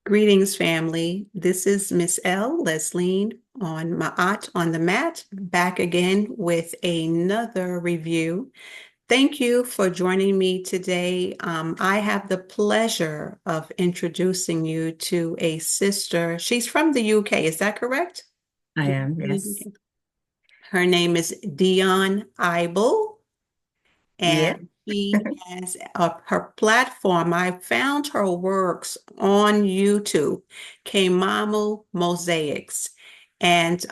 Greetings, family. This is Miss L. Leslie on Ma'at on the Mat, back again with another review. Thank you for joining me today. I have the pleasure of introducing you to a sister. She's from the UK, is that correct? I am, yes. Her name is Dionne Ible, Yeah. and she has her platform. I found her works on YouTube, Qemamu Mosaics. And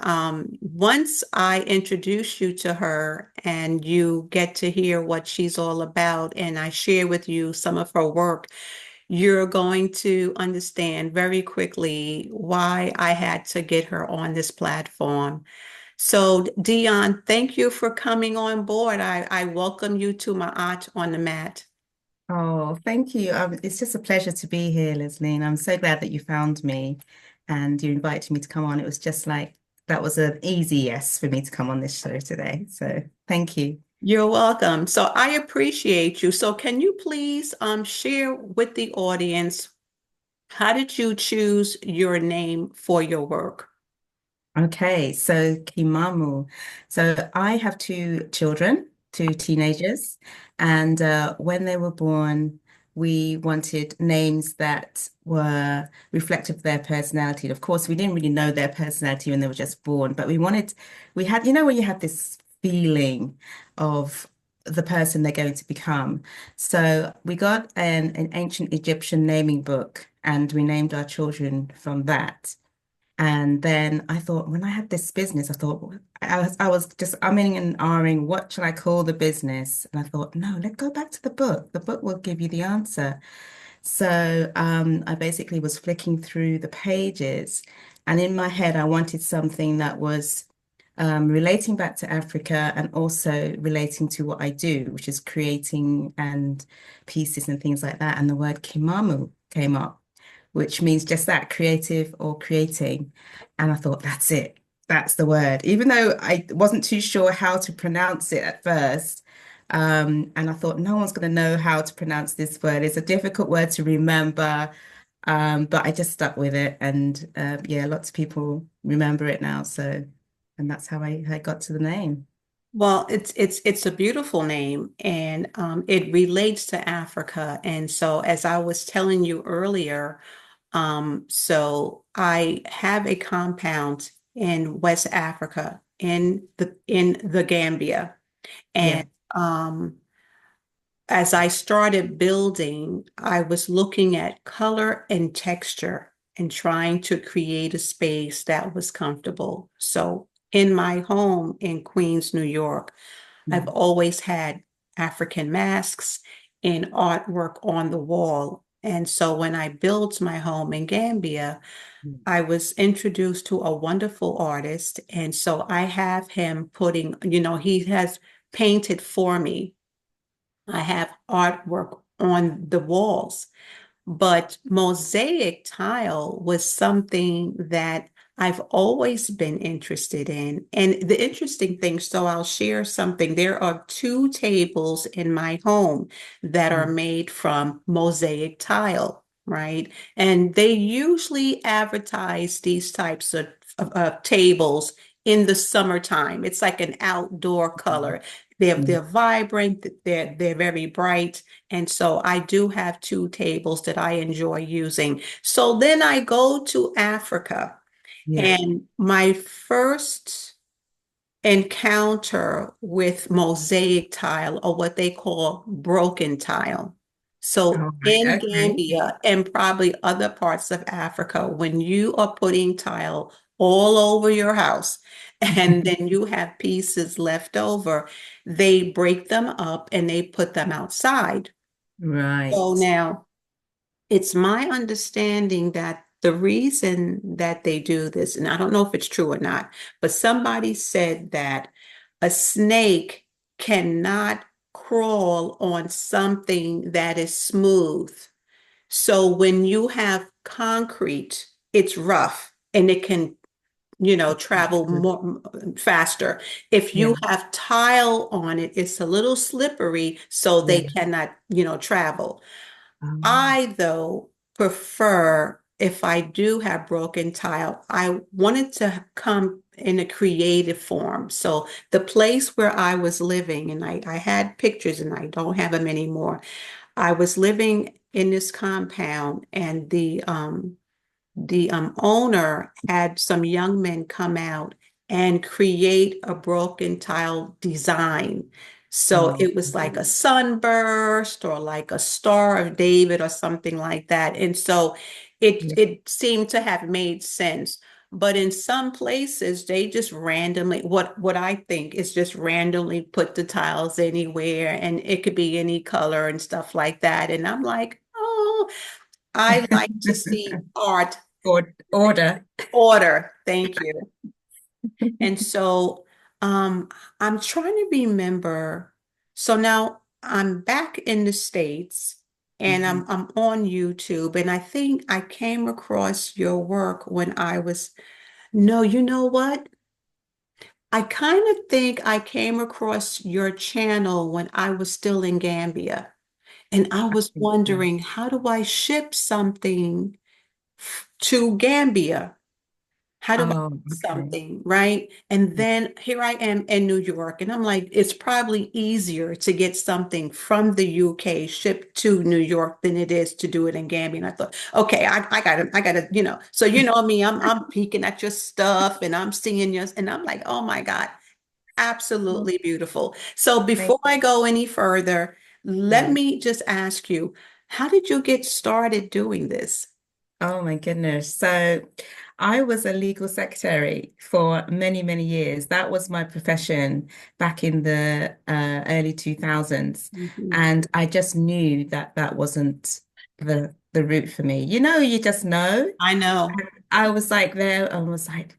once I introduce you to her and you get to hear what she's all about, and I share with you some of her work, you're going to understand very quickly why I had to get her on this platform. So, Dion, thank you for coming on board. I welcome you to my Art on the Mat. Oh, thank you. It's just a pleasure to be here, Leslie. I'm so glad that you found me and you invited me to come on. It was just like that was an easy yes for me to come on this show today. So thank you. You're welcome. So I appreciate you. So can you please share with the audience, how did you choose your name for your work? Okay, so Qemamu. So I have two children, two teenagers, and when they were born, we wanted names that were reflective of their personality. Of course, we didn't really know their personality when they were just born, but we had, when you have this feeling of the person they're going to become. So we got an ancient Egyptian naming book, and we named our children from that. And then I thought, when I had this business, I was just umming and ahhing, what should I call the business? And I thought, no, let's go back to the book. The book will give you the answer. So I basically was flicking through the pages, and in my head, I wanted something that was relating back to Africa and also relating to what I do, which is creating and pieces and things like that. And the word Kimamu came up, which means just that, creative or creating. And I thought, that's it. That's the word. Even though I wasn't too sure how to pronounce it at first. And I thought, no one's going to know how to pronounce this word. It's a difficult word to remember. But I just stuck with it. And yeah, lots of people remember it now. So, and that's how I got to the name. Well, it's a beautiful name, and it relates to Africa. And so, as I was telling you earlier, so I have a compound in West Africa, in the Gambia, Yeah. and um, as I started building, I was looking at color and texture and trying to create a space that was comfortable. So, in my home in Queens, New York, I've Mm. always had African masks and artwork on the wall. And so when I built my home in Gambia, Mm. I was introduced to a wonderful artist. And so I have him putting, he has painted for me. I have artwork on the walls. But mosaic tile was something that I've always been interested in. And the interesting thing, so I'll share something. There are two tables in my home that are Mm. made from mosaic tile, right? And they usually advertise these types of tables in the summertime. It's like an outdoor color. They're Mm. vibrant, they're very bright. And so I do have two tables that I enjoy using. So then I go to Africa, Yeah. and my first encounter with mosaic tile, or what they call broken tile. So All in right. Okay. Gambia and probably other parts of Africa, when you are putting tile all over your house and then you have pieces left over, they break them up and they put them outside. So Right. now it's my understanding that the reason that they do this, and I don't know if it's true or not, but somebody said that a snake cannot crawl on something that is smooth. So when you have concrete, it's rough and it can, travel more faster. If Yeah. you have tile on it, it's a little slippery, so they Yeah. cannot, travel. Um, I, though, prefer if I do have broken tile, I wanted to come in a creative form. So the place where I was living, and I had pictures and I don't have them anymore. I was living in this compound, and the owner had some young men come out and create a broken tile design. So Oh, it was like a sunburst or like a Star of David or something like that. And so it yeah. it seemed to have made sense. But in some places, they just randomly, what I think is just randomly put the tiles anywhere, and it could be any color and stuff like that. And I'm like, oh, I like to see art Order. order. Thank you. And so I'm trying to remember. So now I'm back in the States and Mhm. I'm on YouTube, and I think I came across your work when I was, no, you know what? I kind of think I came across your channel when I was still in Gambia. And I I was think so. wondering, how do I ship something to Gambia? How do I Oh, do okay. something, right? And then here I am in New York, and I'm like, it's probably easier to get something from the UK shipped to New York than it is to do it in Gambia. And I thought, okay, I gotta, So you know me, I'm peeking at your stuff and I'm seeing yours, and I'm like, oh my God, Well, absolutely beautiful. So thank before I go any further, let you. me just ask you, how did you get started doing this? Oh my goodness. So I was a legal secretary for many, many years. That was my profession back in the early 2000s. Mhm. And I just knew that that wasn't the route for me. You just know. I know. I was like there, I was like,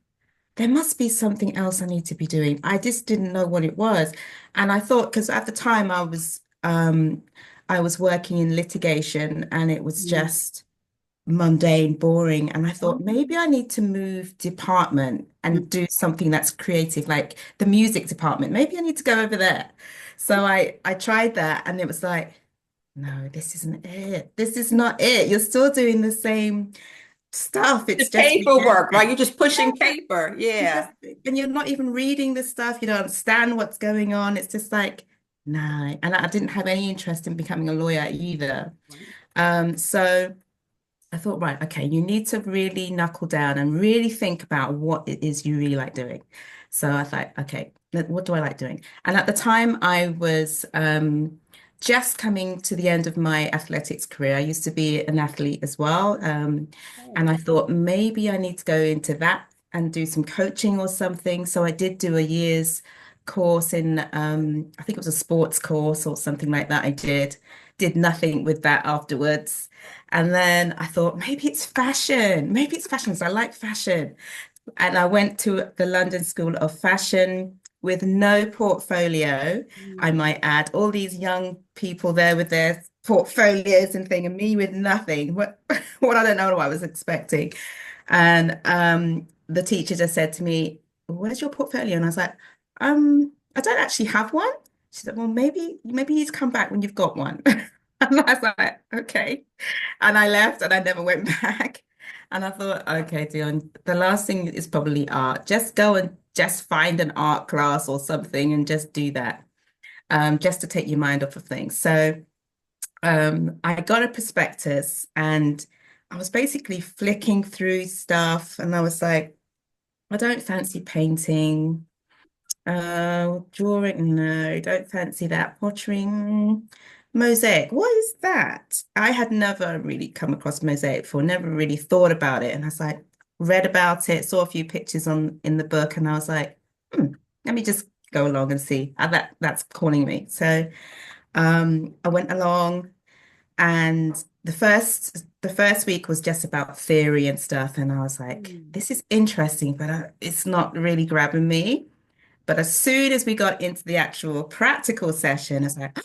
there must be something else I need to be doing. I just didn't know what it was. And I thought, because at the time I was working in litigation and it was Mm. just mundane, boring. And I thought maybe Oh. I need to move department and Mm. do something that's creative, like the music department. Maybe I need to go over there. So I tried that and it was like, no, this isn't it. This is not it. You're still doing the same stuff. The It's just paperwork, right? relentless. You're just pushing Yeah. paper. You just Yeah. and you're not even reading the stuff. You don't understand what's going on. It's just like, no. And I didn't have any interest in becoming a lawyer either. So I thought, right, okay, you need to really knuckle down and really think about what it is you really like doing. So I thought, okay, what do I like doing? And at the time, I was just coming to the end of my athletics career. I used to be an athlete as well. And I thought maybe I need to go into that and do some coaching or something. So I did do a year's course in, I think it was a sports course or something like that. I did nothing with that afterwards. And then I thought maybe it's fashion. Maybe it's fashion because I like fashion. And I went to the London School of Fashion with no portfolio, I Mm. might add. All these young people there with their portfolios and thing, and me with nothing. What I don't know what I was expecting. And the teacher just said to me, "Where's your portfolio?" And I was like, I don't actually have one." She said, "Well, maybe you come back when you've got one." And I was like, "Okay." And I left and I never went back. And I thought, okay, Dion, the last thing is probably art. Just go and just find an art class or something and just do that, just to take your mind off of things. So I got a prospectus and I was basically flicking through stuff and I was like, I don't fancy painting. Drawing, no, don't fancy that. Pottery, mosaic. What is that? I had never really come across mosaic before, never really thought about it. And I was like, read about it, saw a few pictures on in the book, and I was like, let me just go along and see. That's calling me. So I went along and the first week was just about theory and stuff. And I was like, Mm. this is interesting, but it's not really grabbing me. But as soon as we got into the actual practical session, it's like,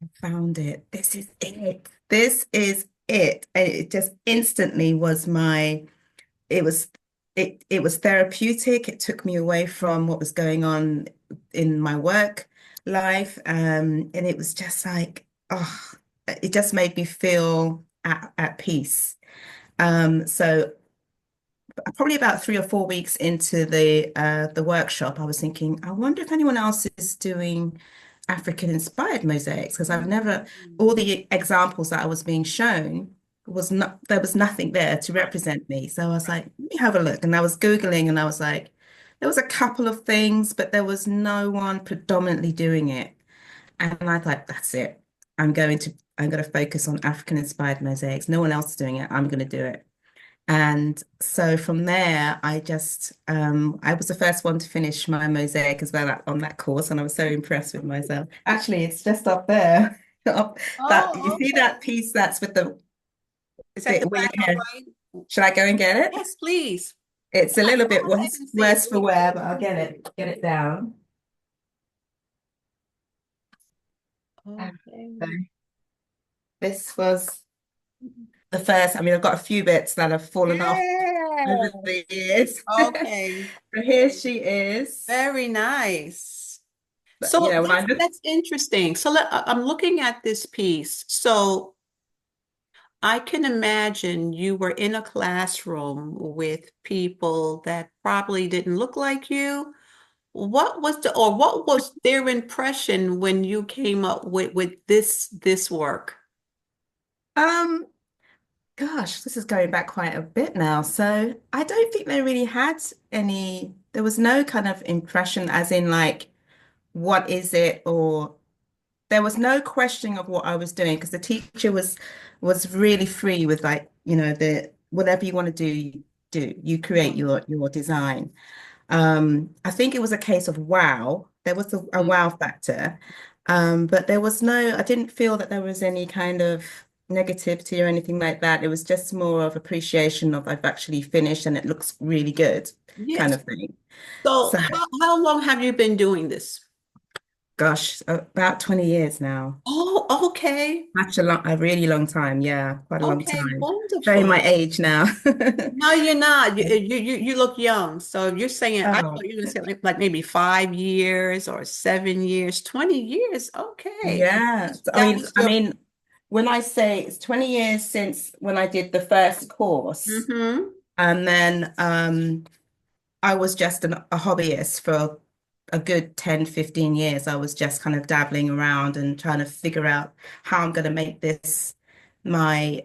I found it. This is it. This is it. And it just instantly was it was it was therapeutic. It took me away from what was going on in my work life. And it was just like, oh, it just made me feel at peace. So probably about 3 or 4 weeks into the workshop, I was thinking, I wonder if anyone else is doing African inspired mosaics because I've never Mm. all the examples that I was being shown was not there was nothing there to Right, represent me. So I was right. like, let me have a look. And I was Googling and I was like, there was a couple of things, but there was no one predominantly doing it. And I thought, that's it. I'm going to focus on African inspired mosaics. No one else is doing it. I'm going to do it. And so from there, I was the first one to finish my mosaic as well on that course, and I was so impressed with myself. Actually, it's just up there. That you Oh, see that okay. piece that's with the Is that the bit where you black and can. white? Should I go and get it? Yes, please. It's a Yeah, little go bit ahead worse, and say it. worse for wear, but I'll get it down. So Okay. this was the first. I mean, I've got a few bits that have fallen off over Yeah. the years. Okay. So here she is. Very nice. But, So when I look. that's interesting. So I'm looking at this piece. So I can imagine you were in a classroom with people that probably didn't look like you. What was their impression when you came up with this work? Um, Gosh, this is going back quite a bit now. So I don't think they really had there was no kind of impression as in like, what is it? Or there was no questioning of what I was doing because the teacher was really free with like, the whatever you want to do, you do. You create your design. I think it was a case of wow. There was a Mhm. wow factor. But I didn't feel that there was any kind of negativity or anything like that. It was just more of appreciation of I've actually finished and it looks really good kind Yes. of thing. So So, how long have you been doing this? gosh, about 20 years now. Oh, okay. That's a really long time. Yeah, quite a long Okay, time. Showing my wonderful. age now. No, you're not. You look young. So you're saying, I Oh, thought you were going to say like maybe 5 years or 7 years, 20 years. Okay. yeah. I That mean, was I your mean, when I say it's 20 years since when I did the first course, mm-hmm. and then I was just a hobbyist for a good 10, 15 years. I was just kind of dabbling around and trying to figure out how I'm going to make this my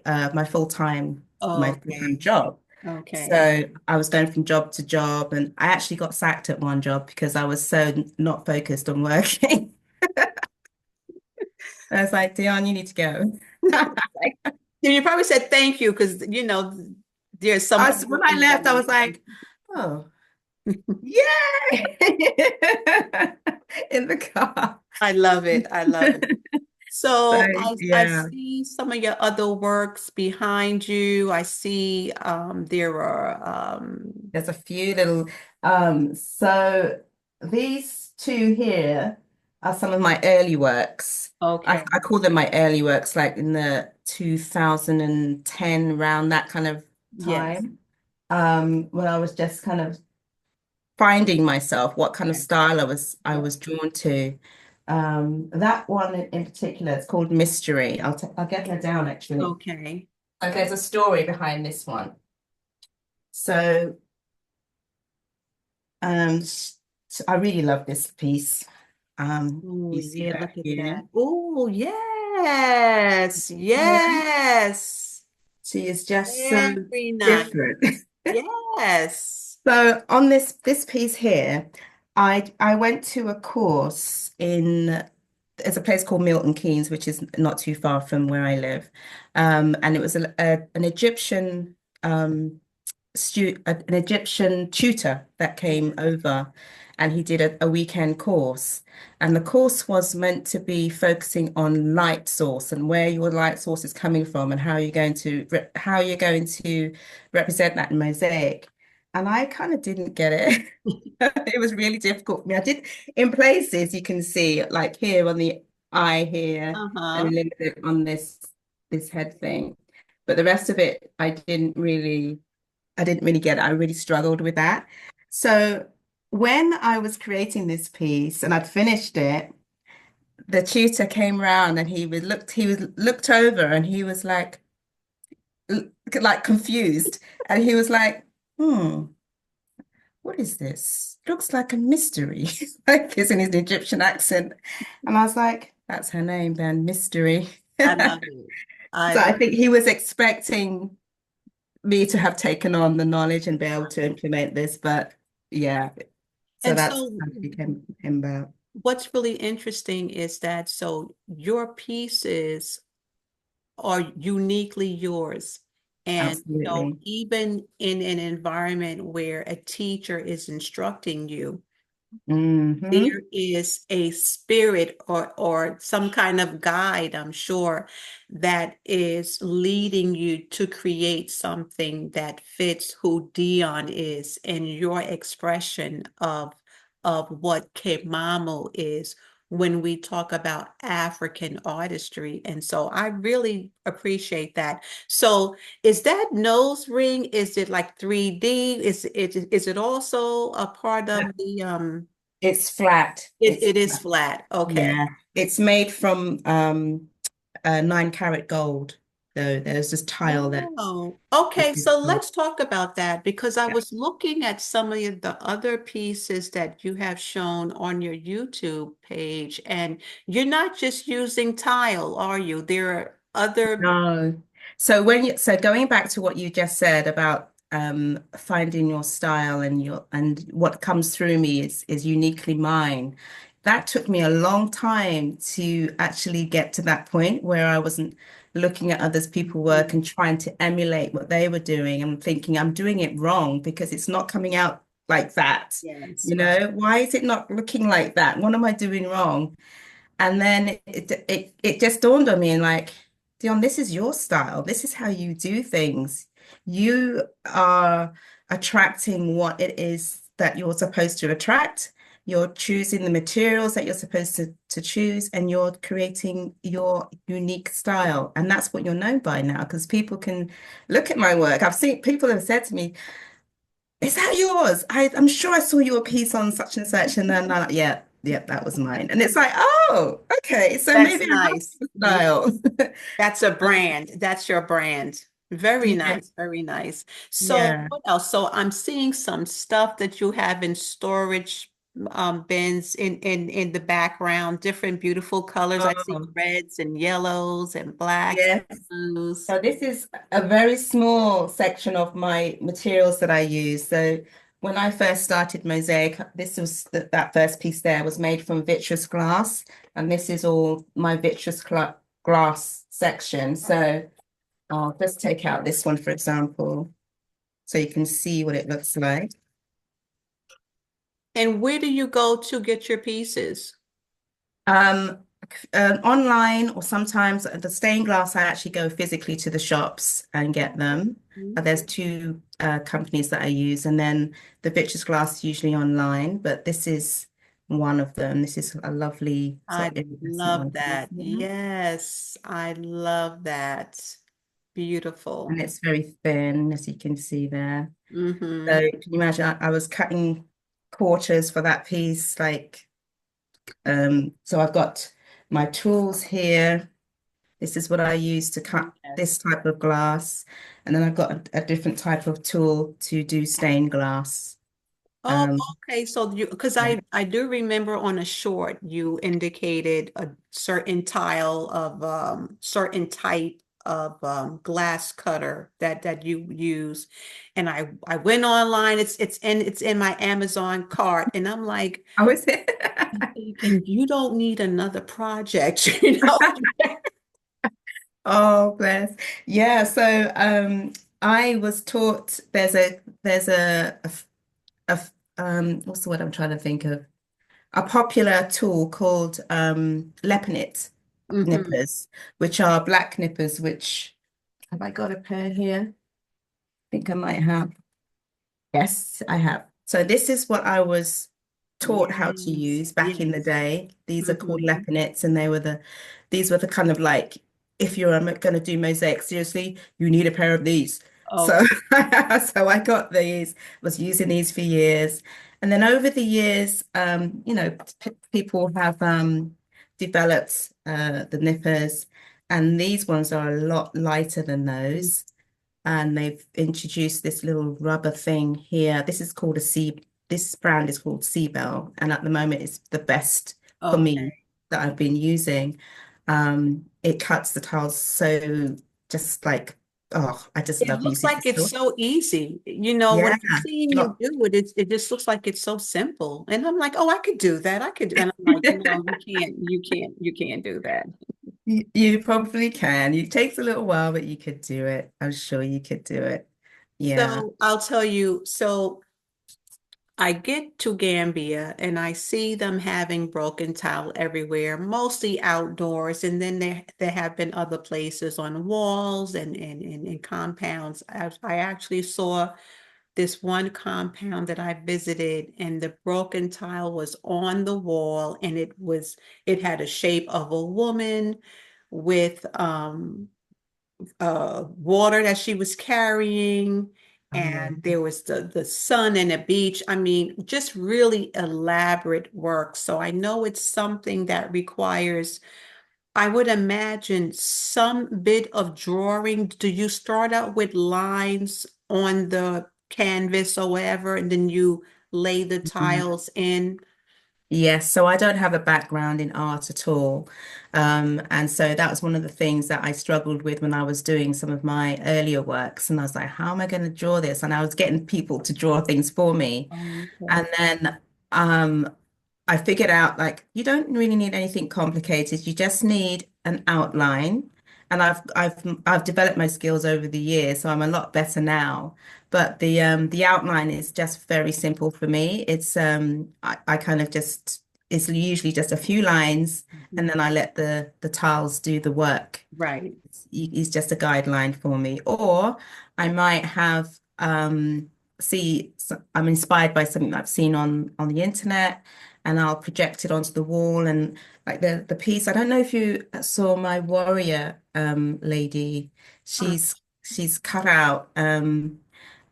full-time Okay. job. Okay. So I was going from job to job, and I actually got sacked at one job because I was so not focused on working. I was like, Dionne, you need to go. You probably said thank you because there's some other When I things that left, I we was like, oh, yay! In the car. I love it. I love it. So So I yeah, see some of your other works behind you. I see there are there's a few little so these two here are some of my early works. okay. I call them my early works, like in the 2010 around that kind of Yes. time. When I was just kind of finding myself, what kind of Yes. style I Yes. was drawn to. That one in particular, it's called Mystery. I'll get her down actually. Okay. There's a story behind this one. So I really love this piece. Oh, You see yeah, that look at here? that. Oh, yes. Yeah. Yes. She is just so Very nice. different. Yes. So on this piece here, I went to a course in there's a place called Milton Keynes, which is not too far from where I live, and it was an Egyptian an Egyptian tutor that came over and he did a weekend course. And the course was meant to be focusing on light source and where your light source is coming from and how you're going to represent that in mosaic. And I kind of didn't get it. It was really difficult for me. I did in places you can see like here on the eye here and a Uh-huh. little bit on this head thing. But the rest of it I didn't really get it. I really struggled with that. So when I was creating this piece and I'd finished it, the tutor came round and he was looked over and he was like, like confused. And he was like, hmm, what is this? Looks like a mystery. Like it's in his Egyptian accent. And I was like, that's her name, Ben, Mystery. I love it. I So I love think he was expecting me to have taken on the knowledge and be able to implement this, but yeah, so And that's so how it came about. what's really interesting is that so your pieces are uniquely yours. And Absolutely. even in an environment where a teacher is instructing you, Hmm. there is a spirit or some kind of guide, I'm sure, that is leading you to create something that fits who Dionne is and your expression of what Qemamu is when we talk about African artistry. And so I really appreciate that. So is that nose ring, is it like 3D? Is it also a part of the It's flat. It's it is flat. flat. Okay. Yeah. It's made from 9 carat gold. So there's this tile that Oh, okay. is So gold. let's talk about that because I Yeah. was looking at some of the other pieces that you have shown on your YouTube page, and you're not just using tile, are you? There are other. No. So when you so going back to what you just said about finding your style and your and what comes through me is uniquely mine. That took me a long time to actually get to that point where I wasn't looking at others people work and trying to emulate what they were doing and thinking I'm doing it wrong because it's not coming out like that. Yes, You right. know, why is it not looking like that? What am I doing wrong? And then it just dawned on me and like, Dion, this is your style. This is how you do things. You are attracting what it is that you're supposed to attract. You're choosing the materials that you're supposed to choose, and you're creating your unique style. And that's what you're known by now, because people can look at my work. I've seen people have said to me, is that yours? I'm sure I saw your piece on such and such. And then I'm like, yeah, yeah, that was mine. And it's like, oh, okay. So That's maybe I have nice. a style. That's a brand. That's your brand. Very Yeah, nice. Very nice. So yeah. what else? So I'm seeing some stuff that you have in storage bins in the background, different beautiful colors. I see Oh, reds and yellows and blacks, yes. blues. So this is a very small section of my materials that I use. So when I first started Mosaic, this was that first piece there was made from vitreous glass, and this is all my glass section. So I'll just take out this one, for example, so you can see what it looks like. And where do you go to get your pieces? Um, Online or sometimes the stained glass, I actually go physically to the shops and get them. There's two companies that I use, and then the vitreous glass usually online, but this is one of them. This is a lovely sort I of iridescent love one. Can you that. see that? Yes, I love that. And Beautiful. it's very thin, as you can see there. So Mm-hmm. can you imagine? I was cutting quarters for that piece, like so I've got my tools here. This is what I use to cut this Yes. type of glass. And then I've got a different type of tool to do stained glass. Oh, Um, okay. So you, because yeah. I do remember on a short you indicated a certain tile of certain type of glass cutter that you use, and I went online. It's in my Amazon cart, and I'm like, How is it? thinking you don't need another project, you know? Oh, bless. Yeah, so I was taught there's a what's the word I'm trying to think of? A popular tool called Lepinit Hmm. nippers, which are black nippers, which have I got a pair here? I think I might have. Yes, I have. So this is what I was taught how to Yes, use back in the yes. day. These are called Hmm. lepinets, and these were the kind of like, if you're going to do mosaic seriously, you need a pair of these. So, Okay. so I got these, was using these for years, and then over the years, p people have developed the nippers, and these ones are a lot lighter than those. and they've introduced this little rubber thing here. This brand is called Seabell, and at the moment it's the best for me Okay. that I've been using. It cuts the tiles so just like, oh, I just It love looks using like this it's tool. so easy. When Yeah. I'm seeing you Lot- do it, it just looks like it's so simple. And I'm like, oh, I could do that. I could do, and I'm like, no, you can't do that. You probably can. It takes a little while, but you could do it. I'm sure you could do it. Yeah. So I'll tell you, so I get to Gambia and I see them having broken tile everywhere, mostly outdoors. And then there have been other places on walls and compounds. I actually saw this one compound that I visited, and the broken tile was on the wall, and it had a shape of a woman with water that she was carrying, Oh, and there was the sun and a beach. I mean, just really elaborate work. So I know it's something that requires, I would imagine, some bit of drawing. Do you start out with lines on the canvas or whatever, and then you lay the yeah. tiles in? Yes, so I don't have a background in art at all. And so that was one of the things that I struggled with when I was doing some of my earlier works. And I was like, how am I going to draw this? And I was getting people to draw things for me. Okay. And then um, I figured out like you don't really need anything complicated. You just need an outline. And I've developed my skills over the years, so I'm a lot better now. But the outline is just very simple for me. I kind of just it's usually just a few lines, and Mhm. then I let the tiles do the work. Right. It's just a guideline for me. Or I might have I'm inspired by something I've seen on the internet, and I'll project it onto the wall. And like the piece, I don't know if you saw my warrior lady. Uh, She's cut out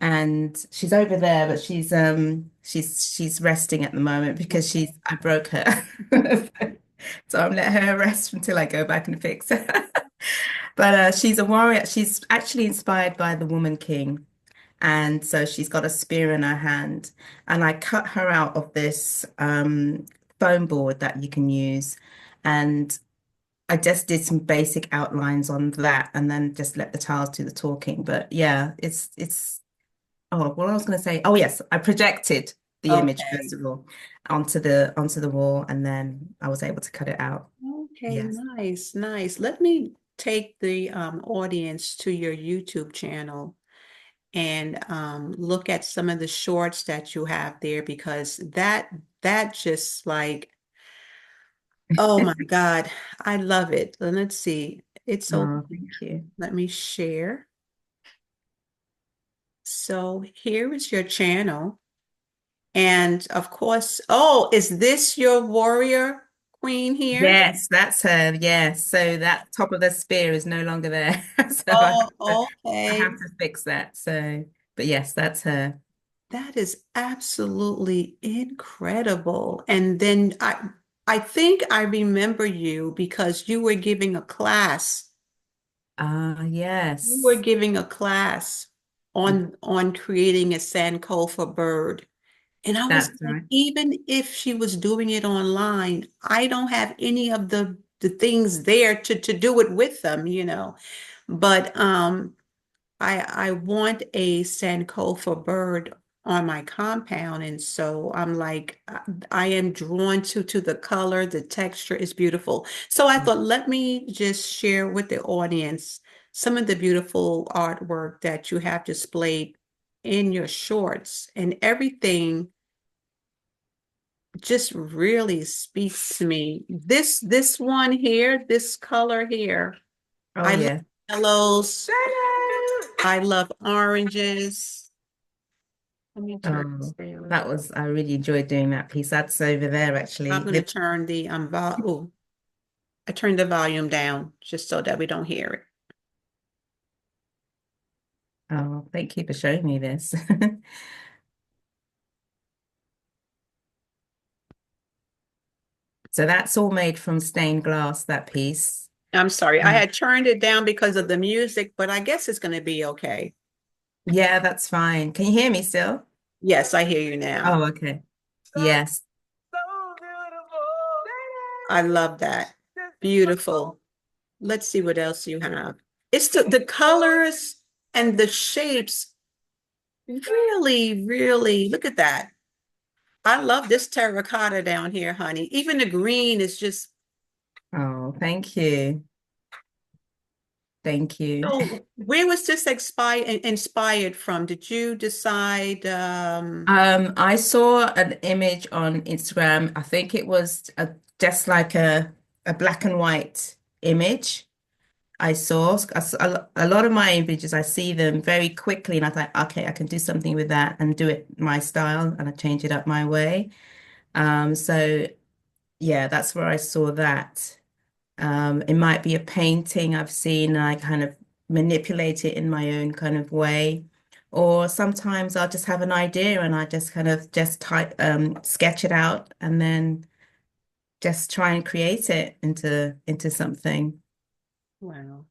and she's over there, but she's resting at the moment because okay. she's I broke her. So I'm letting her rest until I go back and fix her. But she's a warrior. She's actually inspired by the Woman King. And so she's got a spear in her hand. And I cut her out of this foam board that you can use. And I just did some basic outlines on that and then just let the tiles do the talking. But yeah, oh, what I was going to say. Oh yes, I projected the image Okay. first of all onto the wall and then I was able to cut it out. Okay, Yes. nice, nice. Let me take the audience to your YouTube channel and look at some of the shorts that you have there, because that just like, oh my God, I love it. And let's see, it's over Oh, here. thank you. Let me share. So here is your channel. And of course, oh, is this your warrior queen here? Yes, that's her. Yes. So that top of the spear is no longer there. So Oh, I okay. have to fix that. So, but yes, that's her. That is absolutely incredible. And then I think I remember you because you were giving a class. Ah, You were yes. giving a class on creating a Sankofa bird. And I was That's like, right. even if she was doing it online, I don't have any of the things there to do it with them. But I want a Sankofa bird on my compound, and so I'm like, I am drawn to the color, the texture is beautiful. So I thought, let me just share with the audience some of the beautiful artwork that you have displayed in your shorts, and everything just really speaks to me. This one here, this color here, Oh, I love yeah. yellows. I love oranges. Let me turn this Oh, down. that was, I really enjoyed doing that piece. That's over there, I'm actually. going to turn the I turned the volume down just so that we don't hear it. Oh, thank you for showing me this. So that's all made from stained glass, that piece. I'm sorry. I Uh, had turned it down because of the music, but I guess it's going to be okay. yeah, that's fine. Can you hear me still? Yes, I hear you now. Oh, okay. Yes. I love that. Beautiful. Let's see what else you have. It's the colors and the shapes really, really, look at that. I love this terracotta down here, honey. Even the green is just Oh, thank you. Thank you. so where was this inspired from? Did you decide I saw an image on Instagram. I think it was just like a black and white image. I saw a lot of my images. I see them very quickly, and I thought, okay, I can do something with that and do it my style, and I change it up my way. So yeah, that's where I saw that. It might be a painting I've seen, and I kind of manipulate it in my own kind of way. Or sometimes I'll just have an idea and I just kind of just type sketch it out and then just try and create it into something. wow,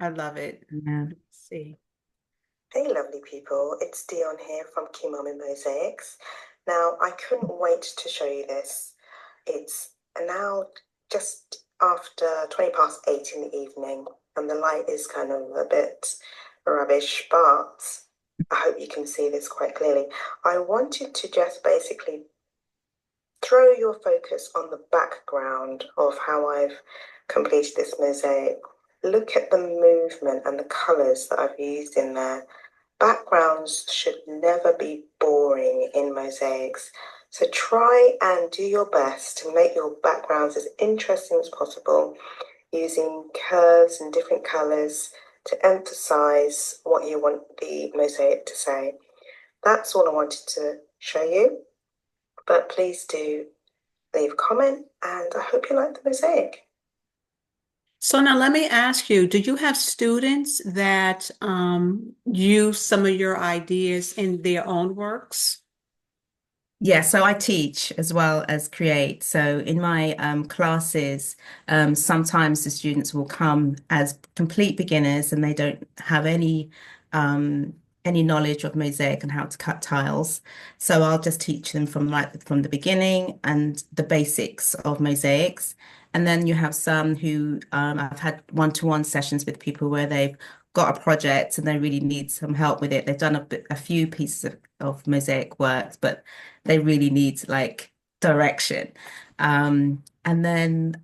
I love it. Yeah. Let's see. Hey, lovely people, it's Dionne here from Qemamu Mosaics. Now, I couldn't wait to show you this. It's now just after 20 past 8 in the evening, and the light is kind of a bit rubbish, but I hope you can see this quite clearly. I wanted to just basically throw your focus on the background of how I've completed this mosaic. Look at the movement and the colours that I've used in there. Backgrounds should never be boring in mosaics. So try and do your best to make your backgrounds as interesting as possible using curves and different colours to emphasize what you want the mosaic to say. That's all I wanted to show you, but please do leave a comment and I hope you like the mosaic. So now let me ask you, do you have students that use some of your ideas in their own works? Yeah, so I teach as well as create. So in my classes, sometimes the students will come as complete beginners and they don't have any knowledge of mosaic and how to cut tiles. So I'll just teach them from the beginning and the basics of mosaics. And then you have some who I've had one-to-one sessions with people where they've got a project and they really need some help with it. They've done a few pieces of mosaic work, but they really need like direction. And then,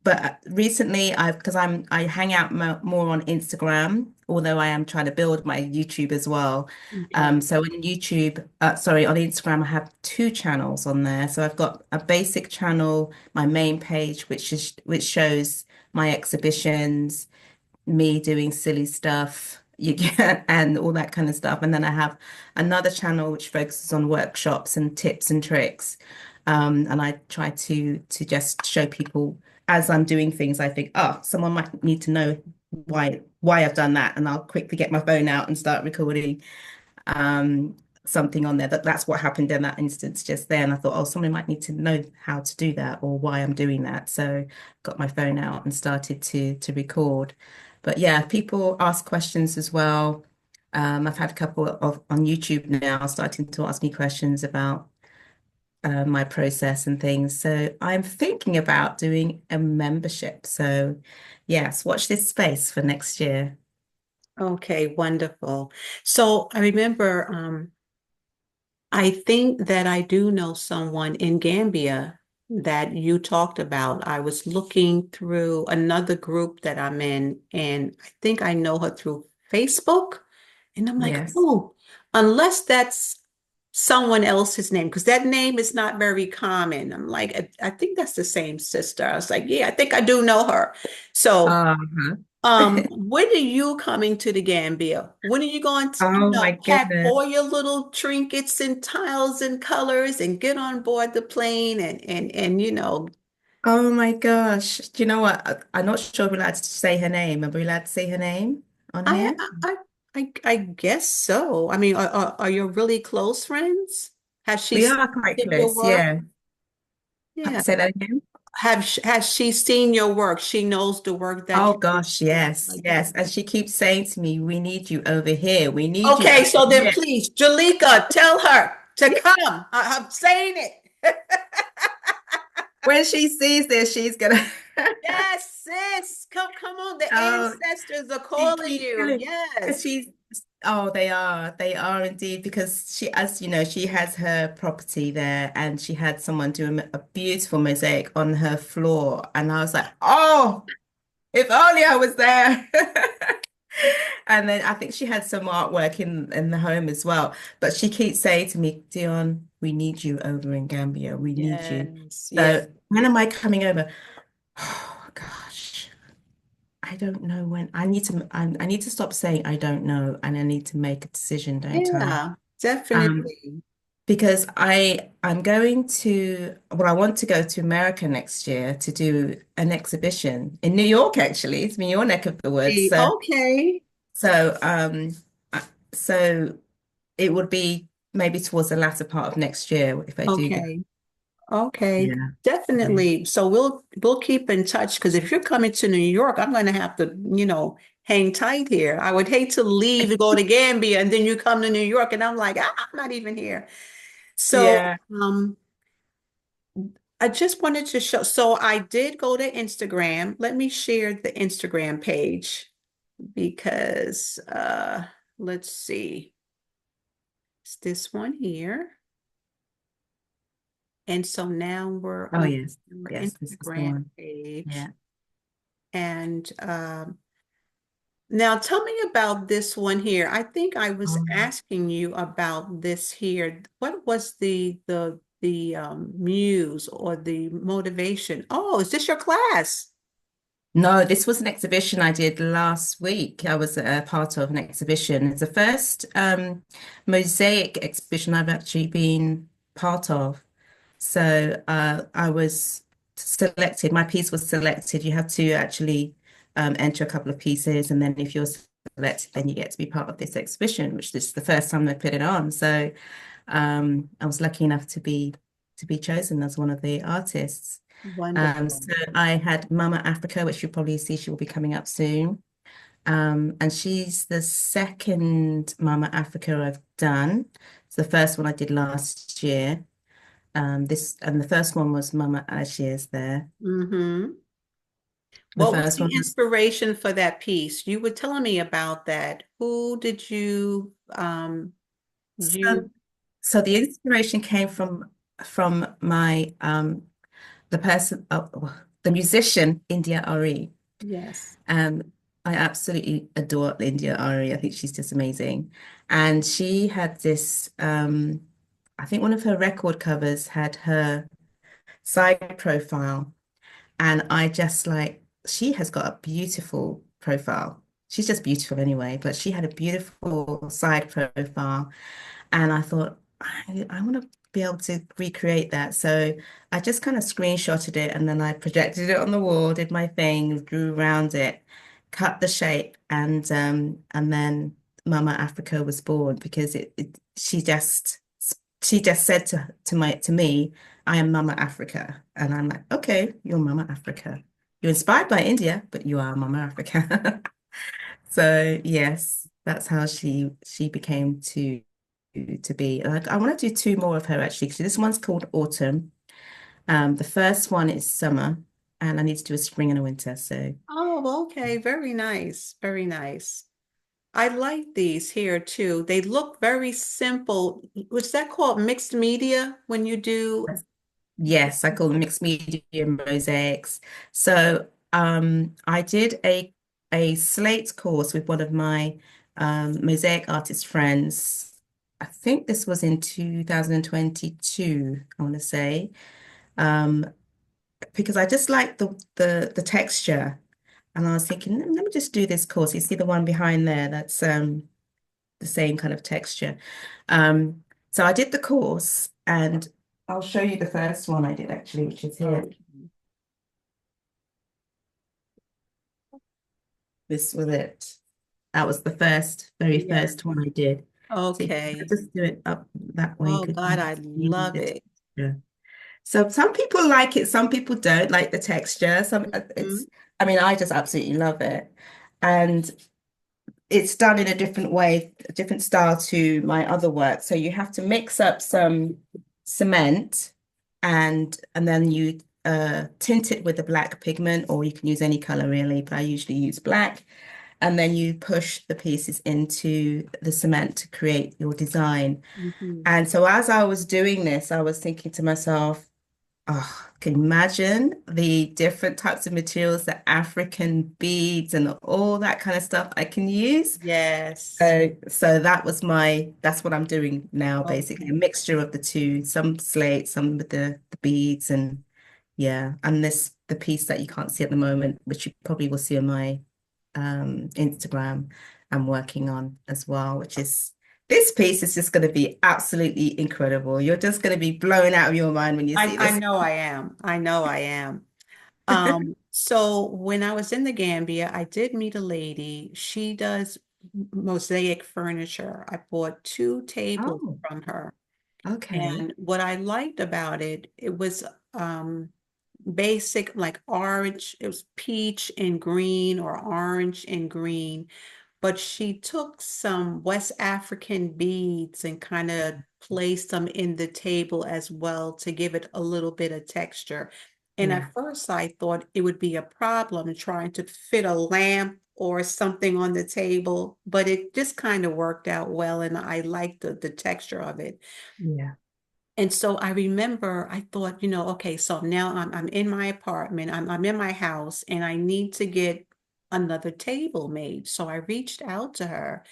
but recently because I hang out more on Instagram, although I am trying to build my YouTube as well. Okay. So on YouTube, sorry, on Instagram, I have two channels on there. So I've got a basic channel, my main page, which shows my exhibitions, me doing silly stuff, you get, and all that kind of stuff. And then I have another channel which focuses on workshops and tips and tricks. And I try to just show people as I'm doing things, I think, oh, someone might need to know why I've done that. And I'll quickly get my phone out and start recording um, something on there. That's what happened in that instance just then. I thought, oh, someone might need to know how to do that or why I'm doing that. So got my phone out and started to record. But yeah, people ask questions as well. I've had a couple of on YouTube now starting to ask me questions about my process and things. So I'm thinking about doing a membership. So yes, watch this space for next year. Okay, wonderful. So I remember I think that I do know someone in Gambia that you talked about. I was looking through another group that I'm in, and I think I know her through Facebook. And I'm like, Yes. oh, unless that's someone else's name, because that name is not very common. I'm like, I think that's the same sister. I was like, yeah, I think I do know her. So Uh-huh. when are you coming to the Gambia? When are you going to, Oh my pack goodness. all your little trinkets and tiles and colors and get on board the plane and Oh my gosh. Do you know what? I'm not sure if we're allowed to say her name. Are we allowed to say her name on I here? I guess so. I mean, are you really close friends? Has she We are quite seen your close. work? Yeah. Yeah. Say that again. has she seen your work? She knows the work that Oh you gosh, do. yes, yes. And she keeps saying to me, we need you over here. We need you Okay, over so then here. please, Jalika, tell her to come. I'm saying it. When she sees this, she's gonna Yes, sis. Come on. The oh, ancestors are she calling keeps you. telling because Yes. she's they are indeed because she, as you know, she has her property there and she had someone do a beautiful mosaic on her floor. And I was like, oh, if only I was there. And then I think she had some artwork in the home as well. But she keeps saying to me, Dion, we need you over in Gambia. We need you. Yes. Yes. So when am I coming over? Oh gosh. I don't know when. I need to stop saying I don't know and I need to make a decision, don't I? Yeah, Um, definitely. because I'm going to, well, I want to go to America next year to do an exhibition in New York, actually. It's in your neck of the woods. Okay. So I- so it would be maybe towards the latter part of next year if I do go. Okay. Okay. Yeah. Yeah. Definitely. So we'll keep in touch because if you're coming to New York, I'm going to have to, hang tight here. I would hate to leave and go to Gambia and then you come to New York and I'm like, I'm not even here. So, Yeah. I just wanted to show. So I did go to Instagram. Let me share the Instagram page because let's see. It's this one here. And so now we're Oh on yes. our Yes, this is the Instagram one. page. Yeah. And now tell me about this one here. I think I was Um, asking you about this here. What was the muse or the motivation? Oh, is this your class? No, this was an exhibition I did last week. I was a part of an exhibition. It's the first mosaic exhibition I've actually been part of. So I was selected, my piece was selected. You have to actually enter a couple of pieces, and then if you're selected, then you get to be part of this exhibition, which this is the first time they put it on. So I was lucky enough to be chosen as one of the artists. Wonderful. So I had Mama Africa, which you'll probably see she will be coming up soon. And she's the second Mama Africa I've done. It's the first one I did last year. This and the first one was Mama Ashes there. Mm-hmm. The What was first the one was inspiration for that piece? You were telling me about that. Who did you so, so the inspiration came from my the person the musician India Ari. yes. Um, I absolutely adore India Ari. I think she's just amazing. And she had this, I think one of her record covers had her side profile. And I just like, she has got a beautiful profile. She's just beautiful anyway, but she had a beautiful side profile. And I thought, I want to be able to recreate that. So I just kind of screenshotted it and then I projected it on the wall, did my thing, drew around it, cut the shape, and then Mama Africa was born because she just said to me, I am Mama Africa. And I'm like, okay, you're Mama Africa. You're inspired by India, but you are Mama Africa. So yes, that's how she became to be. Like I want to do two more of her actually. So this one's called Autumn. The first one is Summer, and I need to do a Spring and a Winter. So Oh, okay. Very nice. Very nice. I like these here too. They look very simple. What's that called? Mixed media when you do? yes, I call them mixed media mosaics. So I did a slate course with one of my mosaic artist friends. I think this was in 2022, I want to say. Um, because I just like the texture. And I was thinking, let me just do this course. You see the one behind there, that's the same kind of texture. So I did the course and I'll show you the first one I did actually, which is here. Oh, This was it. That was the very yeah. first one I did. So if I Okay. just do it up that way, Oh could God, you I see love the it. texture? So some people like it, some people don't like the texture. Mhm. I mean, I just absolutely love it. And it's done in a different way, a different style to my other work. So you have to mix up some cement and then you tint it with a black pigment, or you can use any color really, but I usually use black. And then you push the pieces into the cement to create your design. Mhm. And so as I was doing this, I was thinking to myself, oh, can you imagine the different types of materials, the African beads and all that kind of stuff I can use? Yes. So that's what I'm doing now, basically, a Okay. mixture of the two, some slate, some with the beads, and yeah, and the piece that you can't see at the moment, which you probably will see on my Instagram, I'm working on as well, which is this piece is just going to be absolutely incredible. You're just going to be blown out of your mind when you see I this. know I am. I know I am. So when I was in the Gambia, I did meet a lady. She does mosaic furniture. I bought two tables Oh, from her. okay. And what I liked about it, it was basic, like orange, it was peach and green or orange and green, but she took some West African beads and kind of placed them in the table as well to give it a little bit of texture. And Yeah. at first, I thought it would be a problem trying to fit a lamp or something on the table, but it just kind of worked out well, and I liked the texture of it. Yeah. And so I remember I thought, okay, so now I'm in my apartment, I'm in my house, and I need to get another table made. So I reached out to her,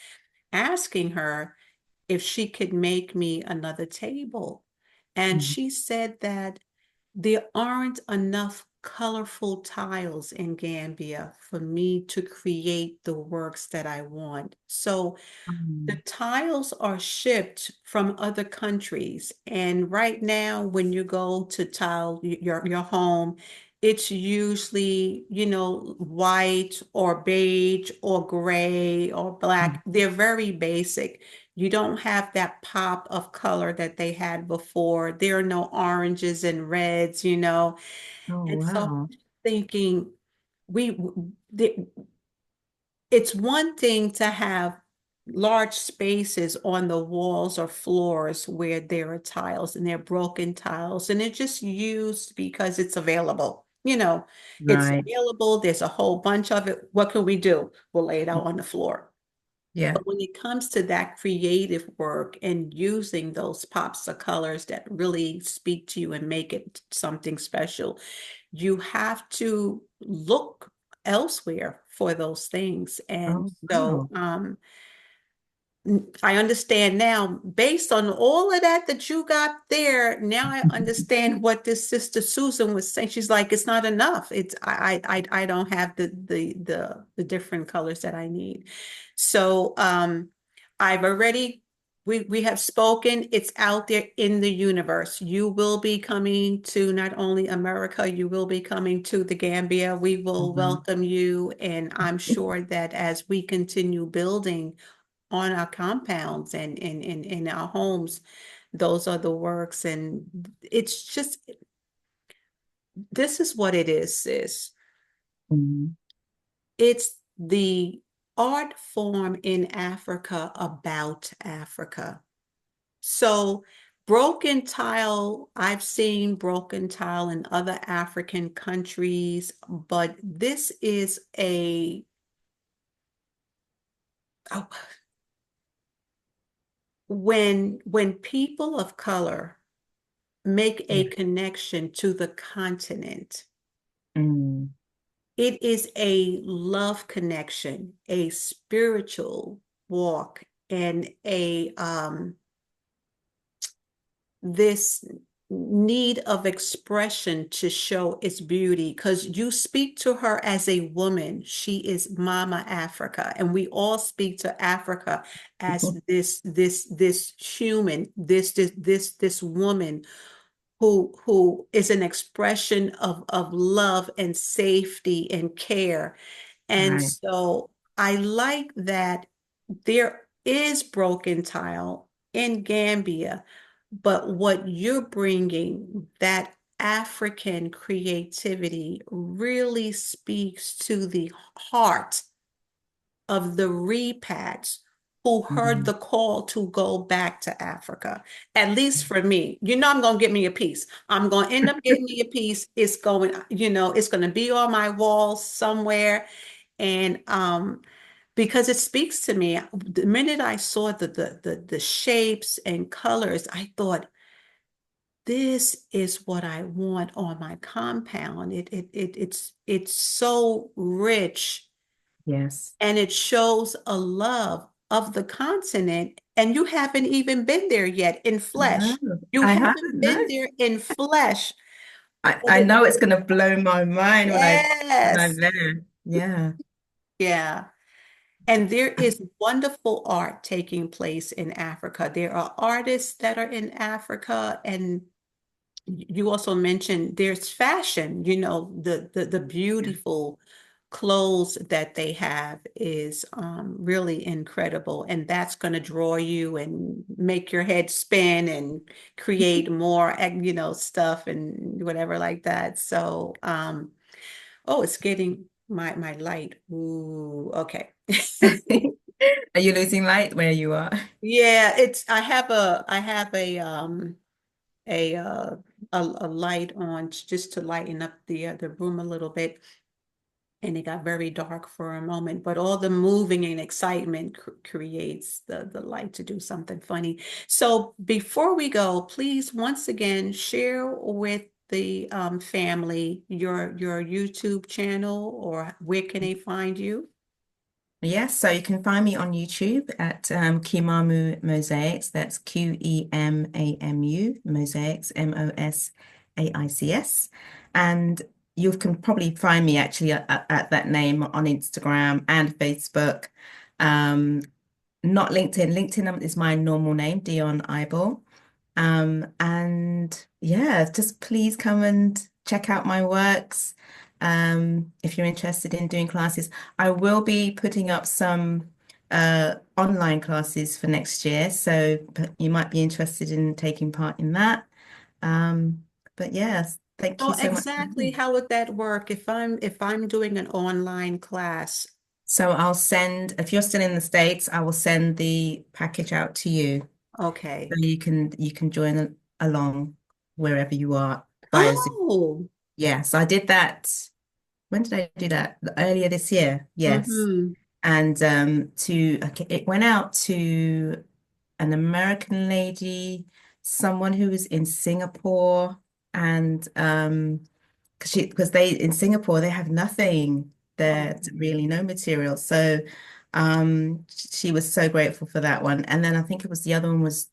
asking her if she could make me another table. And Mm. she said that there aren't enough colorful tiles in Gambia for me to create the works that I want. So the Um, tiles are shipped from other countries, and right now, when you go to tile your home, it's usually, white or beige or gray or black. They're very basic. You don't have that pop of color that they had before. There are no oranges and reds. oh, And so wow. thinking we the, it's one thing to have large spaces on the walls or floors where there are tiles and they're broken tiles and they're just used because it's available. It's Right. available. There's a whole bunch of it. What can we do? We'll lay it out on the floor. Yeah. But when it comes to that creative work and using those pops of colors that really speak to you and make it something special, you have to look elsewhere for those things. And Oh, so wow. I understand now, based on all of that you got there, now I understand what this sister Susan was saying. She's like, it's not enough. It's I don't have the different colors that I need. So I've already we have spoken. It's out there in the universe. You will be coming to not only America, you will be coming to the Gambia. We will Mhm. welcome you, and I'm sure that as we continue building on our compounds and in our homes, those are the works. And it's just, this is what it is, sis. Mhm. It's the art form in Africa about Africa. So broken tile, I've seen broken tile in other African countries, but this is oh, when people of color make Yeah. a connection to the continent. Mm. It is a love connection, a spiritual walk, and a this need of expression to show its beauty, because you speak to her as a woman. She is Mama Africa, and we all speak to Africa as this human, this woman who is an expression of love and safety and care. And Right. so I like that there is broken tile in Gambia, but what you're bringing, that African creativity really speaks to the heart of the repats who heard Mhm. the call to go back to Africa. At least for me, you know, I'm going to get me a piece. I'm going to end up getting me a piece. It's going, you know, it's going to be on my wall somewhere. And because it speaks to me, the minute I saw the shapes and colors, I thought, this is what I want on my compound. It's so rich, Yes. and it shows a love of the continent. And you haven't even been there yet in No, flesh. You I haven't haven't, been no. there in flesh. But I it, know it's gonna blow my mind when I'm yes, there. Yeah. yeah. And there is wonderful art taking place in Africa. There are artists that are in Africa, and you also mentioned there's fashion, you know, the Yeah. beautiful clothes that they have is really incredible. And that's going to draw you and make your head spin and create more, you know, stuff and whatever like that. So, oh, it's getting my light. Ooh, okay. Are you losing light where you are? Yeah, it's I have a uh a light on just to lighten up the room a little bit, and it got very dark for a moment, but all the moving and excitement creates the light to do something funny. So before we go, please once again share with the family your YouTube channel, or where can they find you? Yes, so you can find me on YouTube at Qemamu Mosaics. That's Qemamu Mosaics, Mosaics. And you can probably find me actually at that name on Instagram and Facebook. Um, Not LinkedIn. LinkedIn is my normal name, Dionne Ible. And yeah, just please come and check out my works. If you're interested in doing classes, I will be putting up some online classes for next year, so but you might be interested in taking part in that. Um, but yes, thank you Oh, so much for exactly. having me. How would that work if I'm doing an online class? So I'll send, if you're still in the States, I will send the package out to you. Okay. So you can join along wherever you are via Zoom. Oh, Yes, I did that. When did I do that? Earlier this year. Yes. mm-hmm. And to okay, it went out to an American lady, someone who was in Singapore, and because they in Singapore they have nothing there, Oh, really no material. So she was so grateful for that one. And then I think it was the other one was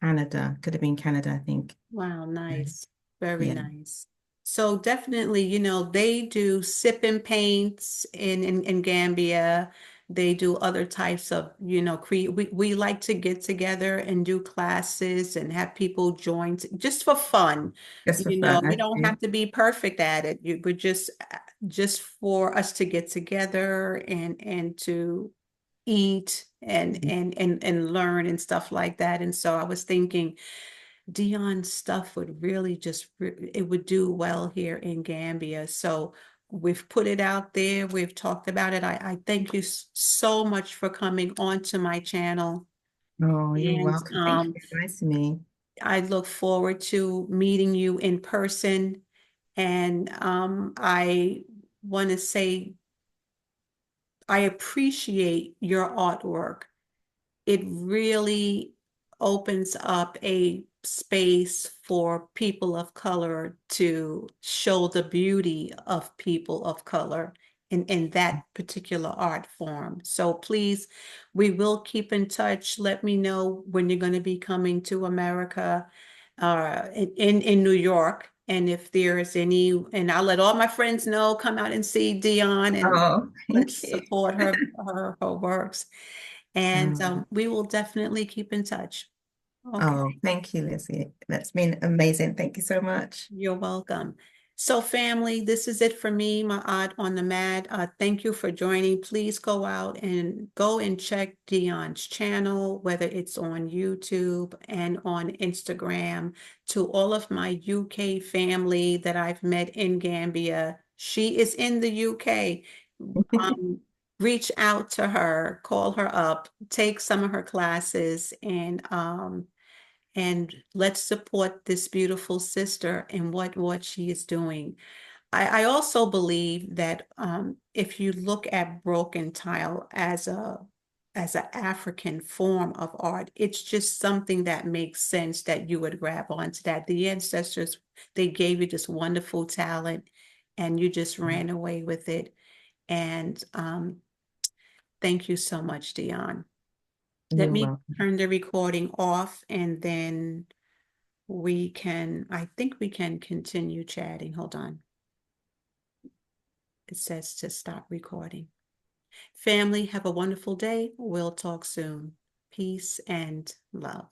Canada. Could have been Canada, I think. wow, nice. Very Yeah. nice. So definitely, you know, they do sip and paints in Gambia. They do other types of, you know, we like to get together and do classes and have people join just for fun. Just for You know, fun. you don't Okay. have to be perfect at it. We're just for us to get together and to eat and learn and stuff like that. And so I was thinking Dion's stuff would really it would do well here in Gambia. So we've put it out there. We've talked about it. I thank you so much for coming onto my channel. Oh, you're And welcome. Thank you for inviting me. I look forward to meeting you in person. And I want to say I appreciate your artwork. It really opens up a space for people of color to show the beauty of people of color in that particular art form. So please, we will keep in touch. Let me know when you're going to be coming to America, in New York. And if there's any, and I'll let all my friends know, come out and see Dionne, and Oh, let's thank you. support her works. And Oh, we will definitely keep in touch. Okay, oh, thank you, Lizzie. That's been amazing. Thank you so much. you're welcome. So family, this is it for me, my aunt on the mat. Thank you for joining. Please go out and go and check Dionne's channel, whether it's on YouTube and on Instagram. To all of my UK family that I've met in Gambia, she is in the UK. Um, reach out to her, call her up, take some of her classes, and let's support this beautiful sister and what she is doing. I also believe that if you look at broken tile as an African form of art, it's just something that makes sense that you would grab onto that. The ancestors, they gave you this wonderful talent and you just ran away with it. And thank you so much, Dionne. Let You're me welcome. turn the recording off and then I think we can continue chatting. Hold on. It says to stop recording. Family, have a wonderful day. We'll talk soon. Peace and love.